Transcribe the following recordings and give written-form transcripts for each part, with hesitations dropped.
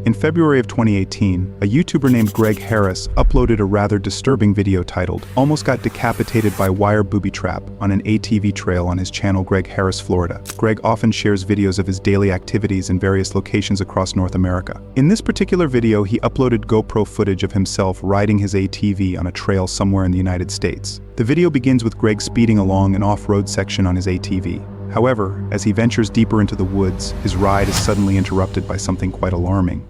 In February of 2018, a YouTuber named Greg Harris uploaded a rather disturbing video titled, "Almost Got Decapitated by Wire Booby Trap" on an ATV trail on his channel Greg Harris Florida. Greg often shares videos of his daily activities in various locations across North America. In this particular video, he uploaded GoPro footage of himself riding his ATV on a trail somewhere in the United States. The video begins with Greg speeding along an off-road section on his ATV. However, as he ventures deeper into the woods, his ride is suddenly interrupted by something quite alarming.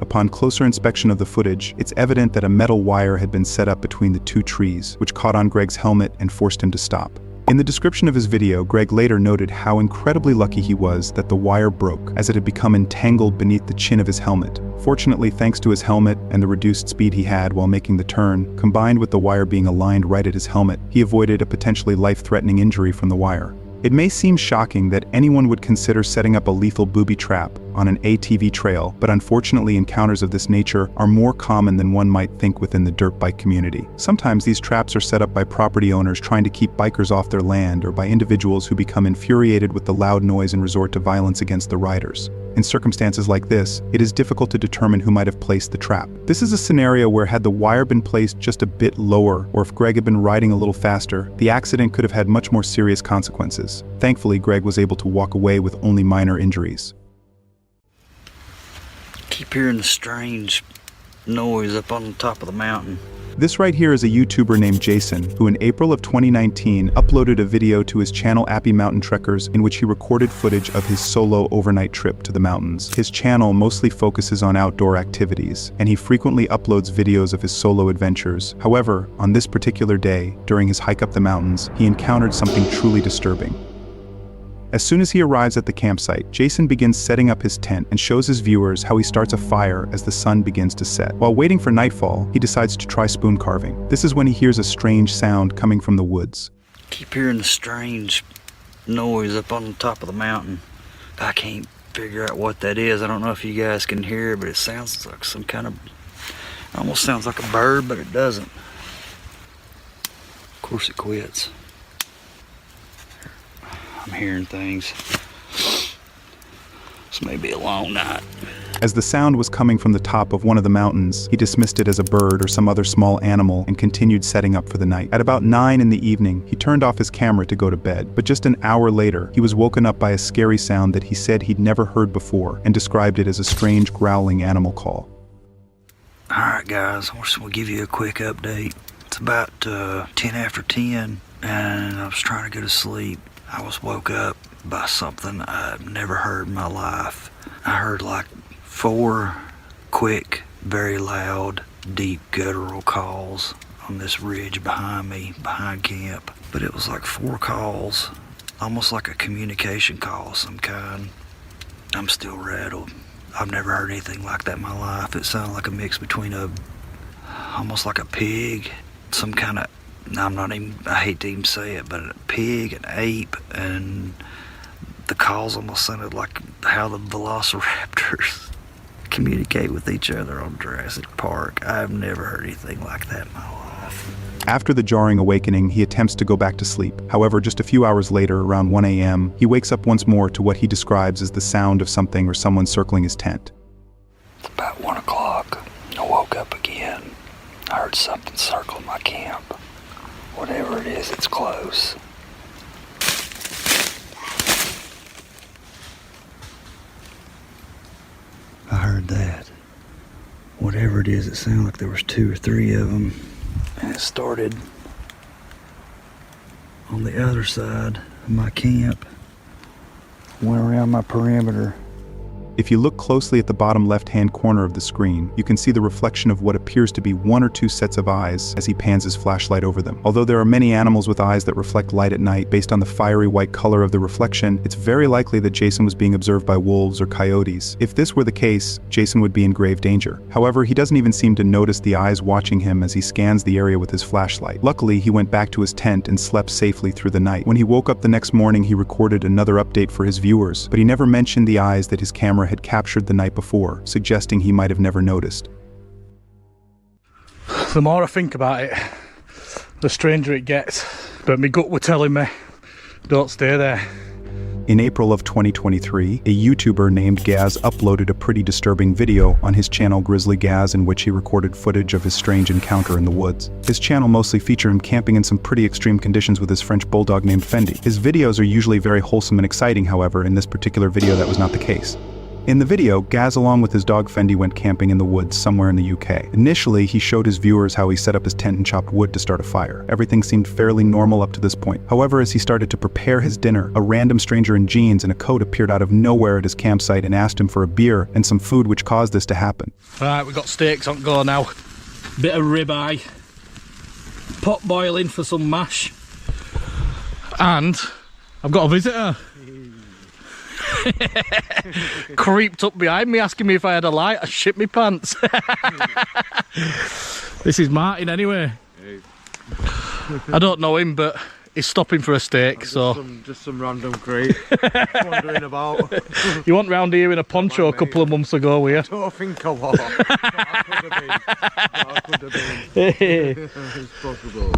Upon closer inspection of the footage, it's evident that a metal wire had been set up between the two trees, which caught on Greg's helmet and forced him to stop. In the description of his video, Greg later noted how incredibly lucky he was that the wire broke, as it had become entangled beneath the chin of his helmet. Fortunately, thanks to his helmet and the reduced speed he had while making the turn, combined with the wire being aligned right at his helmet, he avoided a potentially life-threatening injury from the wire. It may seem shocking that anyone would consider setting up a lethal booby trap on an ATV trail, but unfortunately encounters of this nature are more common than one might think within the dirt bike community. Sometimes these traps are set up by property owners trying to keep bikers off their land, or by individuals who become infuriated with the loud noise and resort to violence against the riders. In circumstances like this, it is difficult to determine who might have placed the trap. This is a scenario where, had the wire been placed just a bit lower, or if Greg had been riding a little faster, the accident could have had much more serious consequences. Thankfully, Greg was able to walk away with only minor injuries. Keep hearing the strange noise up on the top of the mountain. This right here is a YouTuber named Jason, who in April of 2019 uploaded a video to his channel Appy Mountain Trekkers in which he recorded footage of his solo overnight trip to the mountains. His channel mostly focuses on outdoor activities, and he frequently uploads videos of his solo adventures. However, on this particular day, during his hike up the mountains, he encountered something truly disturbing. As soon as he arrives at the campsite, Jason begins setting up his tent and shows his viewers how he starts a fire as the sun begins to set. While waiting for nightfall, he decides to try spoon carving. This is when he hears a strange sound coming from the woods. Keep hearing the strange noise up on the top of the mountain. I can't figure out what that is. I don't know if you guys can hear it, but it sounds like some kind of, almost sounds like a bird, but it doesn't. Of course it quits. I'm hearing things. This may be a long night. As the sound was coming from the top of one of the mountains, he dismissed it as a bird or some other small animal and continued setting up for the night. At about 9 in the evening, he turned off his camera to go to bed, but just an hour later, he was woken up by a scary sound that he said he'd never heard before and described it as a strange growling animal call. Alright guys, we'll give you a quick update. It's about 10 after 10 and I was trying to go to sleep. I was woke up by something I've never heard in my life. I heard like 4 quick, very loud, deep guttural calls on this ridge behind me, behind camp. But it was like 4 calls, almost like a communication call of some kind. I'm still rattled. I've never heard anything like that in my life. It sounded like a mix between almost like a pig, some kind of, I hate to even say it, but a pig, an ape, and the calls almost sounded like how the velociraptors communicate with each other on Jurassic Park. I've never heard anything like that in my life. After the jarring awakening, he attempts to go back to sleep. However, just a few hours later, around 1 a.m., he wakes up once more to what he describes as the sound of something or someone circling his tent. It's about 1 o'clock. I woke up again. I heard something circling my camp. Whatever it is, it's close. I heard that. Whatever it is, it sounded like there was 2 or 3 of them. And it started on the other side of my camp. Went around my perimeter. If you look closely at the bottom left-hand corner of the screen, you can see the reflection of what appears to be one or two sets of eyes as he pans his flashlight over them. Although there are many animals with eyes that reflect light at night, based on the fiery white color of the reflection, it's very likely that Jason was being observed by wolves or coyotes. If this were the case, Jason would be in grave danger. However, he doesn't even seem to notice the eyes watching him as he scans the area with his flashlight. Luckily, he went back to his tent and slept safely through the night. When he woke up the next morning, he recorded another update for his viewers, but he never mentioned the eyes that his camera had captured the night before, suggesting he might have never noticed. The more I think about it, the stranger it gets, but my gut were telling me, don't stay there. In April of 2023, a YouTuber named Gaz uploaded a pretty disturbing video on his channel Grizzly Gaz in which he recorded footage of his strange encounter in the woods. His channel mostly featured him camping in some pretty extreme conditions with his French bulldog named Fendi. His videos are usually very wholesome and exciting, however, in this particular video that was not the case. In the video, Gaz along with his dog Fendi went camping in the woods somewhere in the UK. Initially, he showed his viewers how he set up his tent and chopped wood to start a fire. Everything seemed fairly normal up to this point. However, as he started to prepare his dinner, a random stranger in jeans and a coat appeared out of nowhere at his campsite and asked him for a beer and some food, which caused this to happen. Right, we've got steaks on go now. Bit of ribeye, pot boiling for some mash, and I've got a visitor. Creeped up behind me asking me if I had a light. I shit me pants. This is Martin anyway. Hey. I don't know him, but he's stopping for a steak, so just some random crate wandering about. You went round here in a poncho a couple of months ago, were you? I don't think I was. I could have been. It's possible.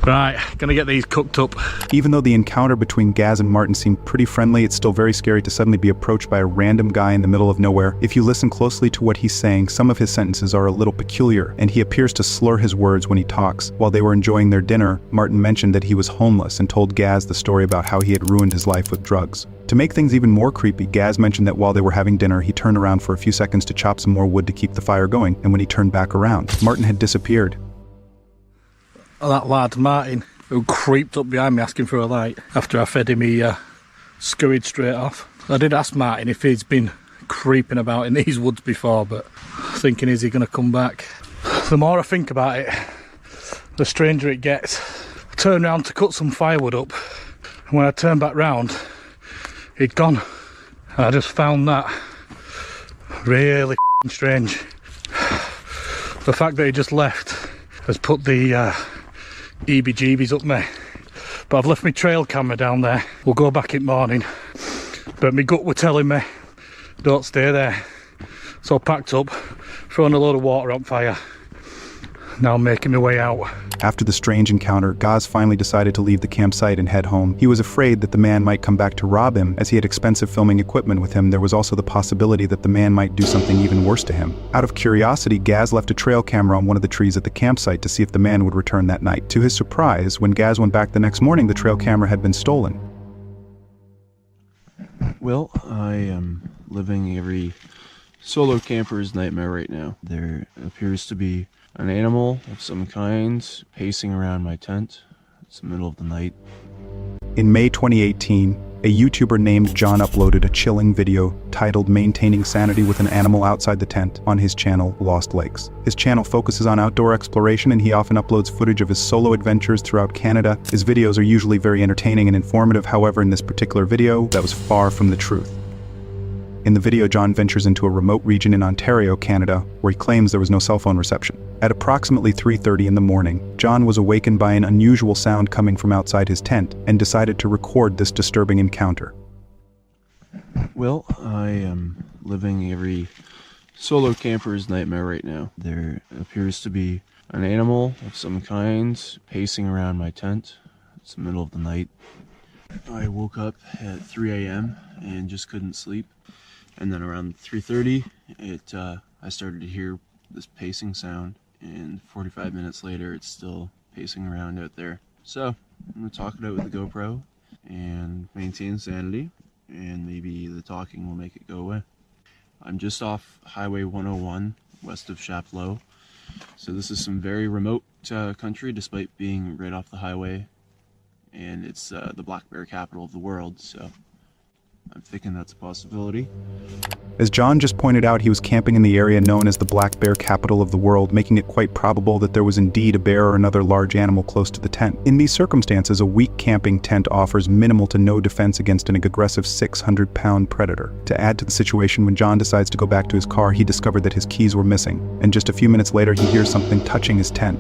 Right, gonna get these cooked up. Even though the encounter between Gaz and Martin seemed pretty friendly, it's still very scary to suddenly be approached by a random guy in the middle of nowhere. If you listen closely to what he's saying, some of his sentences are a little peculiar, and he appears to slur his words when he talks. While they were enjoying their dinner, Martin mentioned that he was homeless and told Gaz the story about how he had ruined his life with drugs. To make things even more creepy, Gaz mentioned that while they were having dinner, he turned around for a few seconds to chop some more wood to keep the fire going, and when he turned back around, Martin had disappeared. That lad, Martin, who creeped up behind me asking for a light. After I fed him, he scurried straight off. I did ask Martin if he's been creeping about in these woods before, but thinking, is he going to come back? The more I think about it, the stranger it gets. I turned round to cut some firewood up, and when I turned back round, he'd gone. And I just found that really strange. The fact that he just left has put the EBGBs up me, but I've left my trail camera down there. We'll go back in morning, but my gut were telling me don't stay there, so I packed up, thrown a load of water on fire. Now I'm making my way out. After the strange encounter, Gaz finally decided to leave the campsite and head home. He was afraid that the man might come back to rob him. As he had expensive filming equipment with him, there was also the possibility that the man might do something even worse to him. Out of curiosity, Gaz left a trail camera on one of the trees at the campsite to see if the man would return that night. To his surprise, when Gaz went back the next morning, the trail camera had been stolen. Well, I am living every solo camper's nightmare right now. There appears to be an animal of some kind pacing around my tent. It's the middle of the night. In May 2018, a YouTuber named John uploaded a chilling video titled Maintaining Sanity with an Animal Outside the Tent on his channel Lost Lakes. His channel focuses on outdoor exploration, and he often uploads footage of his solo adventures throughout Canada. His videos are usually very entertaining and informative. However, in this particular video, that was far from the truth. In the video, John ventures into a remote region in Ontario, Canada, where he claims there was no cell phone reception. At approximately 3:30 in the morning, John was awakened by an unusual sound coming from outside his tent and decided to record this disturbing encounter. Well, I am living every solo camper's nightmare right now. There appears to be an animal of some kind pacing around my tent. It's the middle of the night. I woke up at 3 a.m. and just couldn't sleep. And then around 3:30, I started to hear this pacing sound, and 45 minutes later, it's still pacing around out there. So I'm gonna talk it out with the GoPro and maintain sanity, and maybe the talking will make it go away. I'm just off Highway 101, west of Chapleau. So this is some very remote country, despite being right off the highway, and it's the black bear capital of the world. So I'm thinking that's a possibility. As John just pointed out, he was camping in the area known as the black bear capital of the world, making it quite probable that there was indeed a bear or another large animal close to the tent. In these circumstances, a weak camping tent offers minimal to no defense against an aggressive 600-pound predator. To add to the situation, when John decides to go back to his car, he discovered that his keys were missing, and just a few minutes later he hears something touching his tent.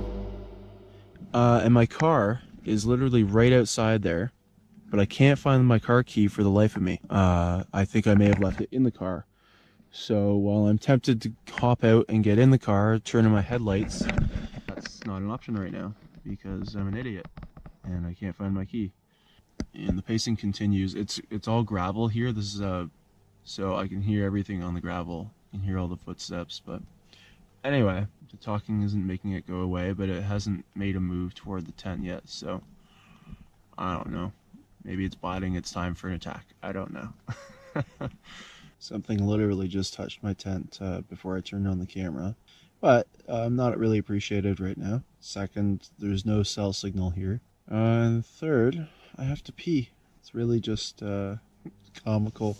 And my car is literally right outside there, but I can't find my car key for the life of me. I think I may have left it in the car. So while I'm tempted to hop out and get in the car, turn on my headlights, that's not an option right now because I'm an idiot and I can't find my key. And the pacing continues. It's all gravel here. This is so I can hear everything on the gravel. I can hear all the footsteps, but anyway, the talking isn't making it go away, but it hasn't made a move toward the tent yet, so I don't know. Maybe it's biding its time for an attack. I don't know. Something literally just touched my tent before I turned on the camera. But I'm not really appreciated right now. Second, there's no cell signal here. And third, I have to pee. It's really just comical,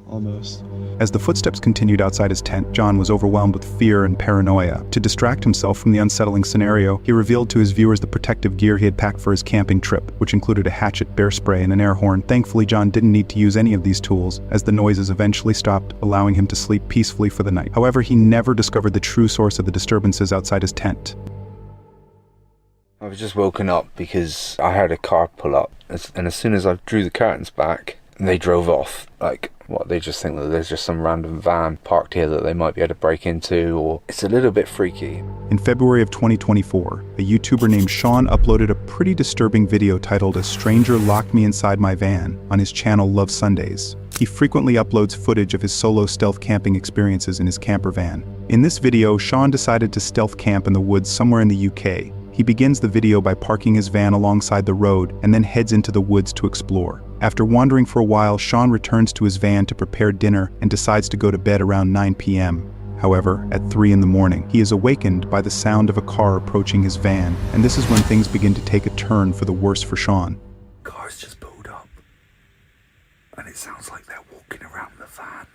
almost. As the footsteps continued outside his tent, John was overwhelmed with fear and paranoia. To distract himself from the unsettling scenario, he revealed to his viewers the protective gear he had packed for his camping trip, which included a hatchet, bear spray, and an air horn. Thankfully, John didn't need to use any of these tools, as the noises eventually stopped, allowing him to sleep peacefully for the night. However, he never discovered the true source of the disturbances outside his tent. I was just woken up because I heard a car pull up, and as soon as I drew the curtains back, they drove off. Like, what, they just think that there's just some random van parked here that they might be able to break into, or it's a little bit freaky. In February of 2024, a YouTuber named Sean uploaded a pretty disturbing video titled "A Stranger Locked Me Inside My Van" on his channel Love Sundays. He frequently uploads footage of his solo stealth camping experiences in his camper van. In this video, Sean decided to stealth camp in the woods somewhere in the UK. He begins the video by parking his van alongside the road and then heads into the woods to explore. After wandering for a while, Sean returns to his van to prepare dinner and decides to go to bed around 9 p.m. However, at 3 in the morning, he is awakened by the sound of a car approaching his van, and this is when things begin to take a turn for the worse for Sean. Car's just pulled up, and it sounds like they're walking around the van.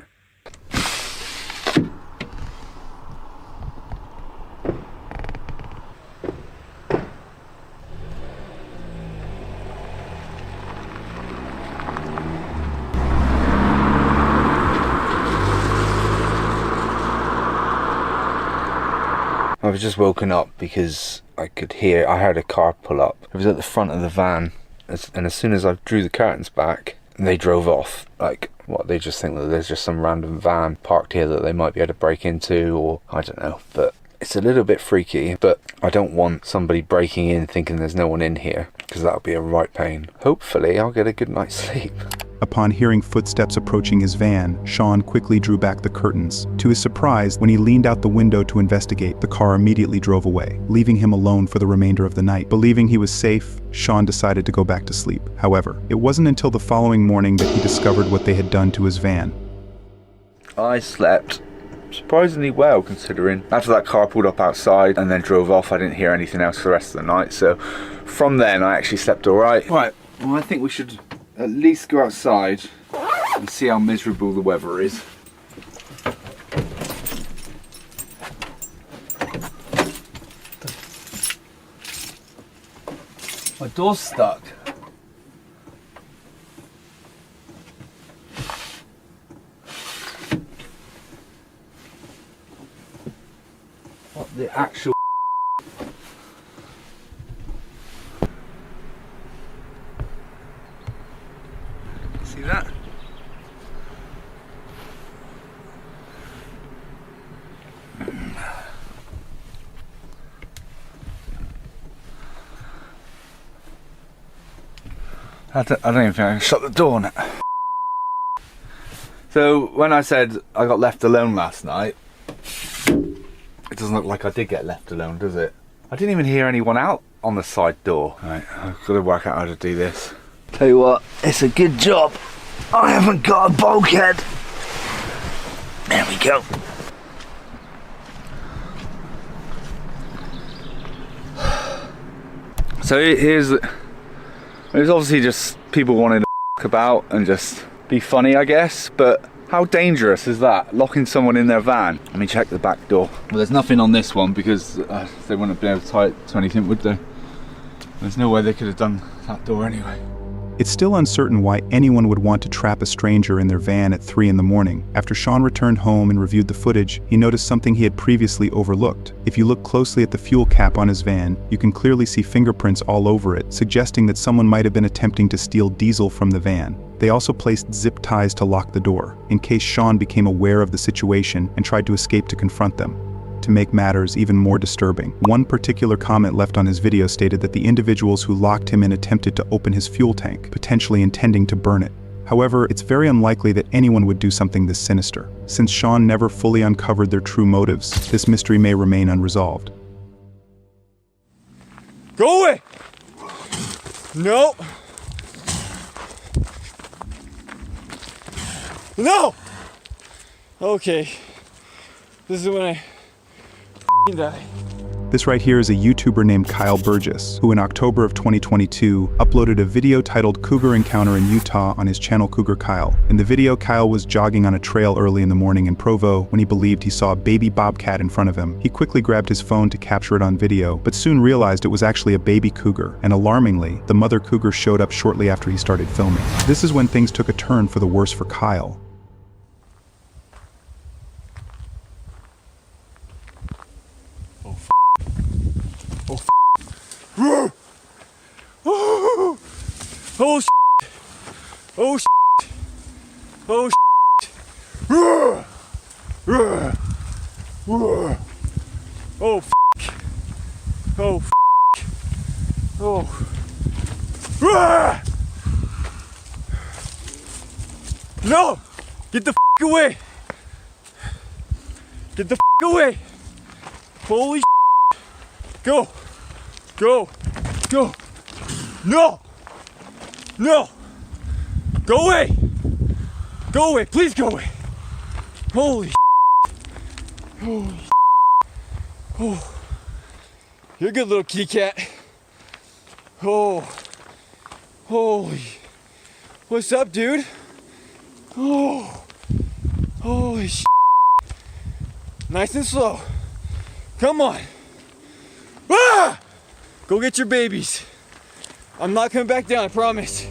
I was just woken up because I heard a car pull up. It was at the front of the van, and as soon as I drew the curtains back, they drove off. Like, what, they just think that there's just some random van parked here that they might be able to break into, or I don't know, but it's a little bit freaky. But I don't want somebody breaking in thinking there's no one in here, because that would be a right pain. Hopefully I'll get a good night's sleep. Upon hearing footsteps approaching his van, Sean quickly drew back the curtains. To his surprise, when he leaned out the window to investigate, the car immediately drove away, leaving him alone for the remainder of the night. Believing he was safe, Sean decided to go back to sleep. However, it wasn't until the following morning that he discovered what they had done to his van. I slept surprisingly well, considering after that car pulled up outside and then drove off, I didn't hear anything else for the rest of the night. So from then I actually slept all right. Right, well, I think we should at least go outside and see how miserable the weather is. My door's stuck. What the actual see that? I don't even think I can shut the door now. So when I said I got left alone last night, it doesn't look like I did get left alone, does it? I didn't even hear anyone out on the side door. Right, I've got to work out how to do this. Tell you what, it's a good job I haven't got a bulkhead. There we go. So there's obviously just people wanting to about and just be funny, I guess, but how dangerous is that, locking someone in their van? Let me check the back door. Well, there's nothing on this one because they wouldn't have been able to tie it to anything, would they? There's no way they could have done that door anyway. It's still uncertain why anyone would want to trap a stranger in their van at 3 in the morning. After Sean returned home and reviewed the footage, he noticed something he had previously overlooked. If you look closely at the fuel cap on his van, you can clearly see fingerprints all over it, suggesting that someone might have been attempting to steal diesel from the van. They also placed zip ties to lock the door, in case Sean became aware of the situation and tried to escape to confront them. To make matters even more disturbing, one particular comment left on his video stated that the individuals who locked him in attempted to open his fuel tank, potentially intending to burn it. However, it's very unlikely that anyone would do something this sinister. Since Sean never fully uncovered their true motives, this mystery may remain unresolved. Go away! No! No! Okay. This is when I die. This right here is a YouTuber named Kyle Burgess, who in October of 2022 uploaded a video titled Cougar Encounter in Utah on his channel Cougar Kyle. In the video, Kyle was jogging on a trail early in the morning in Provo when he believed he saw a baby bobcat in front of him. He quickly grabbed his phone to capture it on video, but soon realized it was actually a baby cougar, and alarmingly, the mother cougar showed up shortly after he started filming. This is when things took a turn for the worse for Kyle. Oh shit! Oh shit! Oh shit! Oh f***! Oh f***! Oh! No! Get the f*** away! Get the f*** away! Holy shit! Go! Go! Go! No! No! Go away! Go away! Please go away! Holy shit! Holy shit! Oh. You're a good little kitty cat. Oh. Holy. What's up, dude? Oh. Holy shit. Nice and slow. Come on. Ah! Go get your babies. I'm not coming back down, I promise.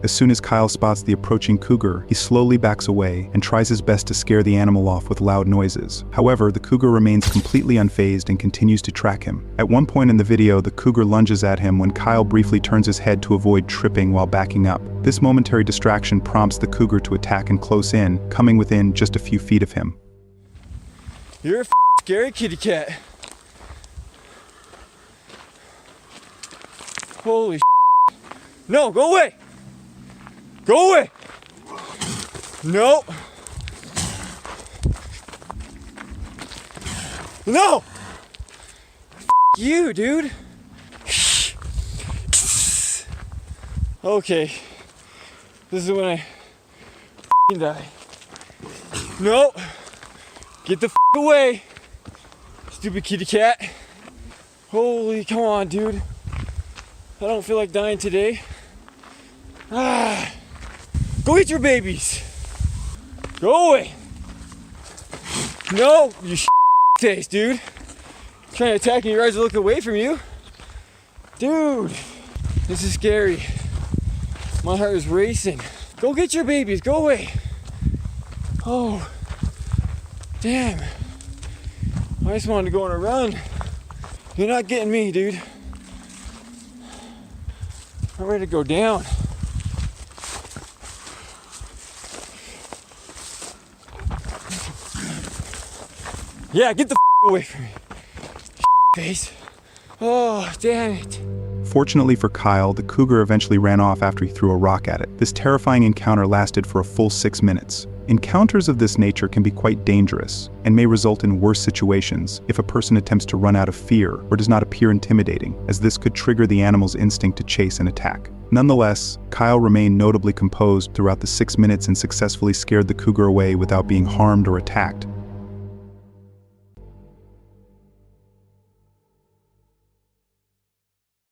As soon as Kyle spots the approaching cougar, he slowly backs away and tries his best to scare the animal off with loud noises. However, the cougar remains completely unfazed and continues to track him. At one point in the video, the cougar lunges at him when Kyle briefly turns his head to avoid tripping while backing up. This momentary distraction prompts the cougar to attack and close in, coming within just a few feet of him. You're a scary kitty cat. Holy shit. No, go away! Go away! No! No! You, dude! Okay. This is when I die. No! Get the away! Stupid kitty cat. Holy, come on, dude. I don't feel like dying today. Ah, go get your babies. Go away. No, you taste, dude. Trying to attack me, your eyes are looking away from you. Dude, this is scary. My heart is racing. Go get your babies, go away. Oh, damn. I just wanted to go on a run. You're not getting me, dude. I'm ready to go down. Yeah, get the away from me. Face. Oh, damn it. Fortunately for Kyle, the cougar eventually ran off after he threw a rock at it. This terrifying encounter lasted for a full 6 minutes. Encounters of this nature can be quite dangerous and may result in worse situations if a person attempts to run out of fear or does not appear intimidating, as this could trigger the animal's instinct to chase and attack. Nonetheless, Kyle remained notably composed throughout the 6 minutes and successfully scared the cougar away without being harmed or attacked.